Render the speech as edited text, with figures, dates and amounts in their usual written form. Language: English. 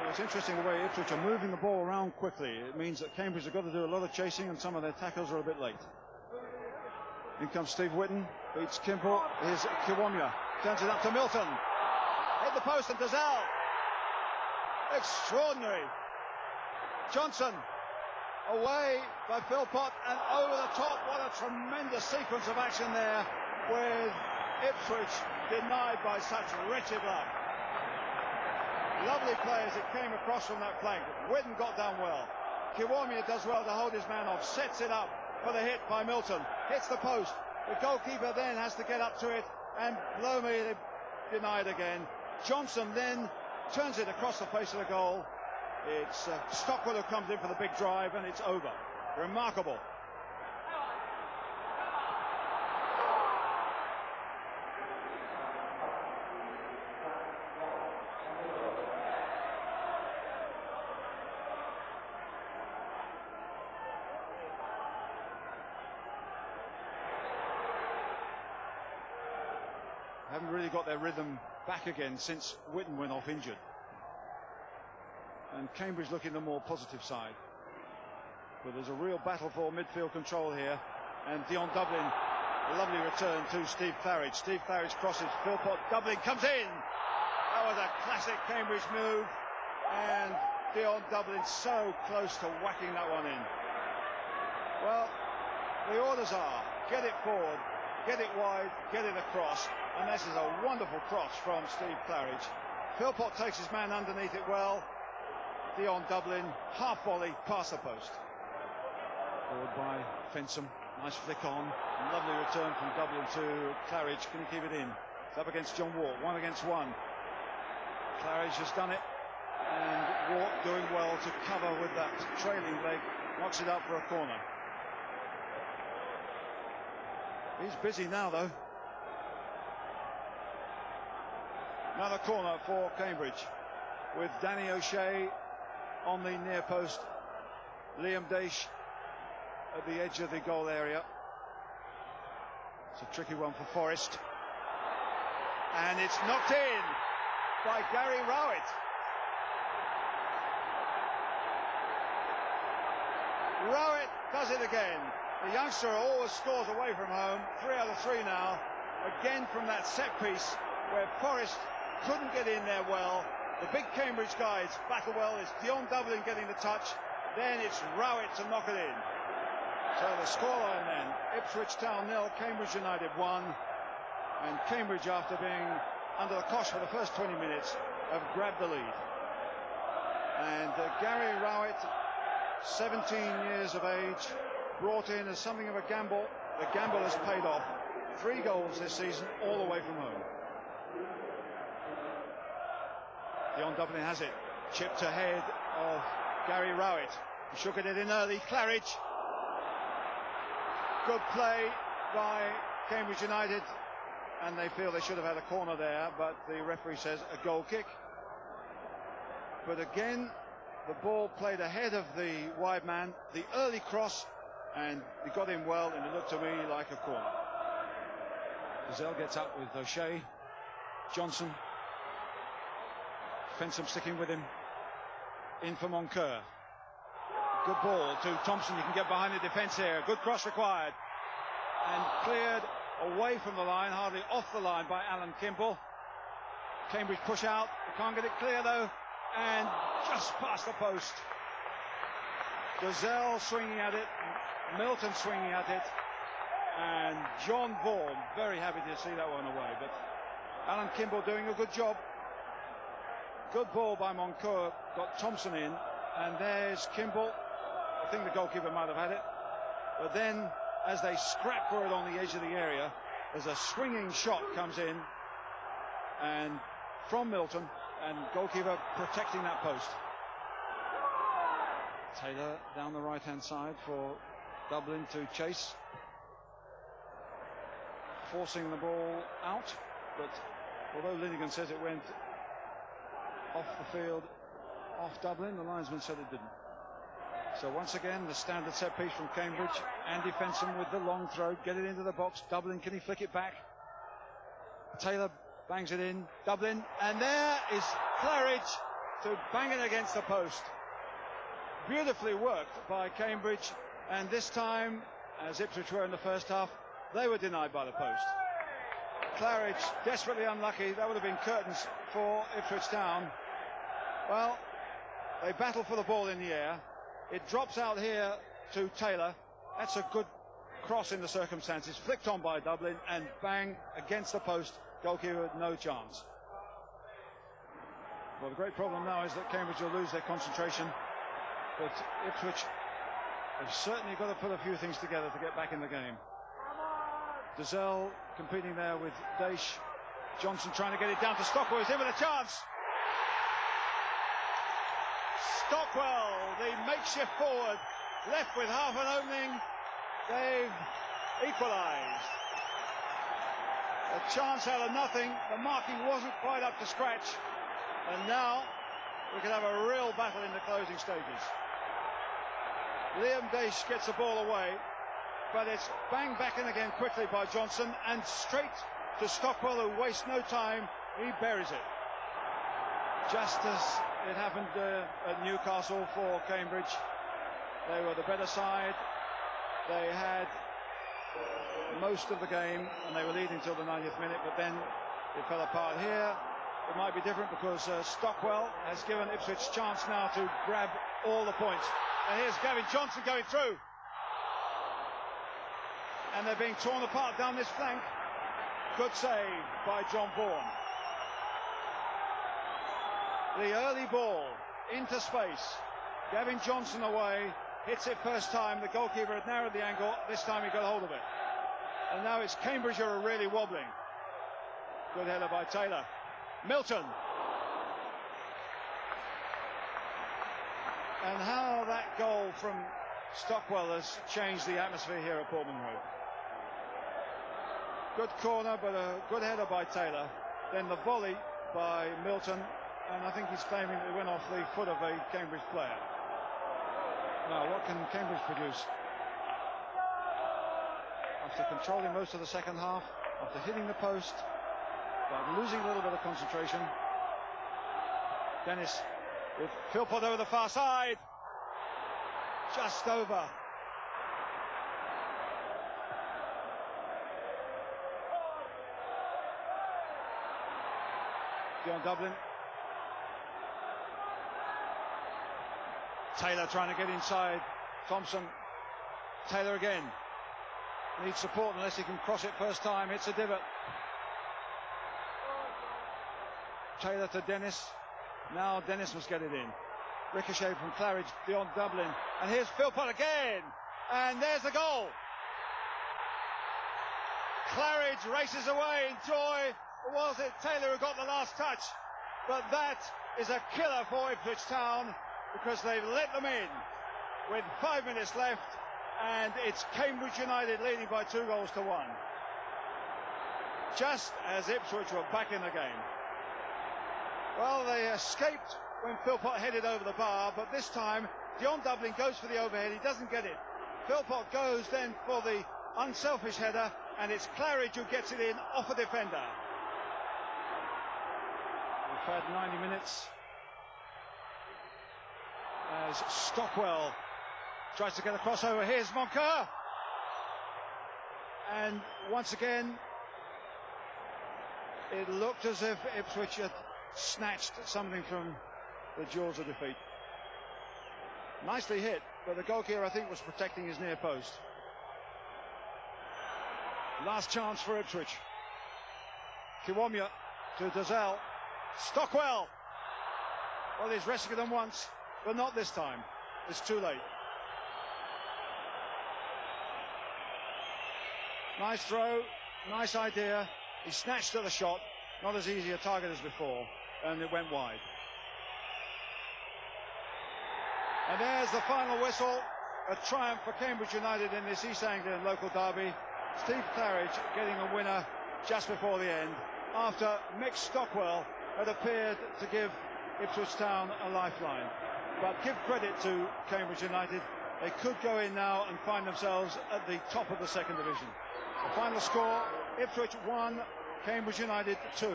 Well, it's interesting the way Ipswich are moving the ball around quickly. It means that Cambridge have got to do a lot of chasing, and some of their tackles are a bit late. In comes Steve Whitten, beats Kimball. Here's Kiwomya, turns it up to Milton. Hit the post and Dazelle. Extraordinary. Johnson, away by Philpott and over the top. What a tremendous sequence of action there, with Ipswich denied by such wretched luck. Lovely play as it came across from that flank. Whitten got down well. Kiwomya does well to hold his man off, sets it up for the hit by Milton. Hits the post. The goalkeeper then has to get up to it, and blow me, denied again. Johnson then turns it across the face of the goal. It's Stockwell who comes in for the big drive, and it's over. Remarkable. Haven't really got their rhythm back again since Whitten went off injured. And Cambridge looking the more positive side. But there's a real battle for midfield control here. And Dion Dublin, a lovely return to Steve Claridge. Steve Claridge crosses, Philpott, Dublin comes in. That was a classic Cambridge move. And Dion Dublin so close to whacking that one in. Well, the orders are, get it forward, get it wide, get it across. And this is a wonderful cross from Steve Claridge. Philpott takes his man underneath it well. Dion Dublin, half volley, past the post. Forward by Fensham, nice flick on. Lovely return from Dublin to Claridge. Can he keep it in? It's up against John Wart, 1 against 1. Claridge has done it, and Wart doing well to cover with that trailing leg. Knocks it up for a corner. He's busy now, though. Another corner for Cambridge, with Danny O'Shea on the near post, Liam Daish at the edge of the goal area. It's a tricky one for Forrest, and it's knocked in by Gary Rowett. Rowett does it again. The youngster always scores away from home. 3 out of 3 now. Again from that set piece where Forrest couldn't get in there well. The big Cambridge guys battle well. It's Dion Dublin getting the touch. Then it's Rowett to knock it in. So the scoreline then, Ipswich Town 0, Cambridge United 1. And Cambridge, after being under the cosh for the first 20 minutes, have grabbed the lead. And Gary Rowett, 17 years of age, brought in as something of a gamble. The gamble has paid off. 3 goals this season, all away from home. Dion Dublin has it, chipped ahead of Gary Rowett. He shook it in early. Claridge. Good play by Cambridge United, and they feel they should have had a corner there, but the referee says a goal kick. But again, the ball played ahead of the wide man, the early cross, and he got in well, and it looked to me like a corner. Gazelle gets up with O'Shea, Johnson, Fensham sticking with him, in for Moncur. Good ball to Thompson. You can get behind the defence here. Good cross required, and cleared away from the line, hardly off the line by Alan Kimball. Cambridge push out, they can't get it clear though, and just past the post. Gazelle swinging at it, Milton swinging at it, and John Vaughan very happy to see that one away, but Alan Kimball doing a good job. Good ball by Moncur, got Thompson in, and there's Kimball. I think the goalkeeper might have had it, but then as they scrap for it on the edge of the area, there's a swinging shot comes in, and from Milton, and goalkeeper protecting that post. Taylor down the right hand side for Dublin to chase, forcing the ball out, but although Linnigan says it went off the field, off Dublin, the linesman said it didn't. So once again, the standard set piece from Cambridge. Andy Fensham with the long throw, get it into the box. Dublin, can he flick it back? Taylor bangs it in. Dublin, and there is Claridge to bang it against the post. Beautifully worked by Cambridge, and this time, as Ipswich were in the first half, they were denied by the post. Claridge desperately unlucky. That would have been curtains for Ipswich Town. Well, they battle for the ball in the air. It drops out here to Taylor. That's a good cross in the circumstances, flicked on by Dublin, and bang against the post. Goalkeeper with no chance. Well, the great problem now is that Cambridge will lose their concentration, but Ipswich have certainly got to put a few things together to get back in the game. Dazelle competing there with Daish. Johnson trying to get it down to Stockwell. He's in with a chance. Stockwell, the makeshift forward, left with half an opening. They've equalised. A chance out of nothing. The marking wasn't quite up to scratch. And now we could have a real battle in the closing stages. Liam Daish gets the ball away, but it's banged back in again quickly by Johnson, and straight to Stockwell, who wastes no time. He buries it. Just as it happened at Newcastle for Cambridge. They were the better side. They had most of the game, and they were leading till the 90th minute, but then it fell apart here. It might be different because Stockwell has given Ipswich a chance now to grab all the points. And here's Gavin Johnson going through. And they're being torn apart down this flank. Good save by John Vaughan. The early ball into space. Gavin Johnson away. Hits it first time. The goalkeeper had narrowed the angle. This time he got hold of it. And now it's Cambridge who are really wobbling. Good header by Taylor. Milton. And how that goal from Stockwell has changed the atmosphere here at Portman Road. Good corner, but a good header by Taylor. Then the volley by Milton, and I think he's claiming it went off the foot of a Cambridge player. Now, what can Cambridge produce? After controlling most of the second half, after hitting the post, but losing a little bit of concentration. Dennis with Philpott over the far side. Just over. Dion Dublin. Taylor trying to get inside. Thompson. Taylor again. Needs support unless he can cross it first time. Hits a divot. Taylor to Dennis. Now Dennis must get it in. Ricochet from Claridge, Dion Dublin. And here's Philpott again. And there's the goal. Claridge races away in joy. Or was it Taylor who got the last touch? But that is a killer for Ipswich Town, because they've let them in with 5 minutes left, and it's Cambridge United leading by 2-1. Just as Ipswich were back in the game. Well, they escaped when Philpott headed over the bar, but this time Dion Dublin goes for the overhead. He doesn't get it. Philpott goes then for the unselfish header, and it's Claridge who gets it in off a defender. We've had 90 minutes as Stockwell tries to get a crossover. Here's Moncur, and once again it looked as if Ipswich had snatched something from the jaws of defeat. Nicely hit, but the goalkeeper, I think, was protecting his near post. Last chance for Ipswich. Kiwomya to Dazelle. Stockwell. Well, he's rescued them once, but not this time. It's too late. Nice throw, nice idea. He snatched at the shot. Not as easy a target as before, and it went wide. And there's the final whistle. A triumph for Cambridge United in this East Anglian local derby. Steve Claridge getting a winner just before the end, after Mick Stockwell had appeared to give Ipswich Town a lifeline. But give credit to Cambridge United. They could go in now and find themselves at the top of the second division. The final score, Ipswich 1, Cambridge United 2.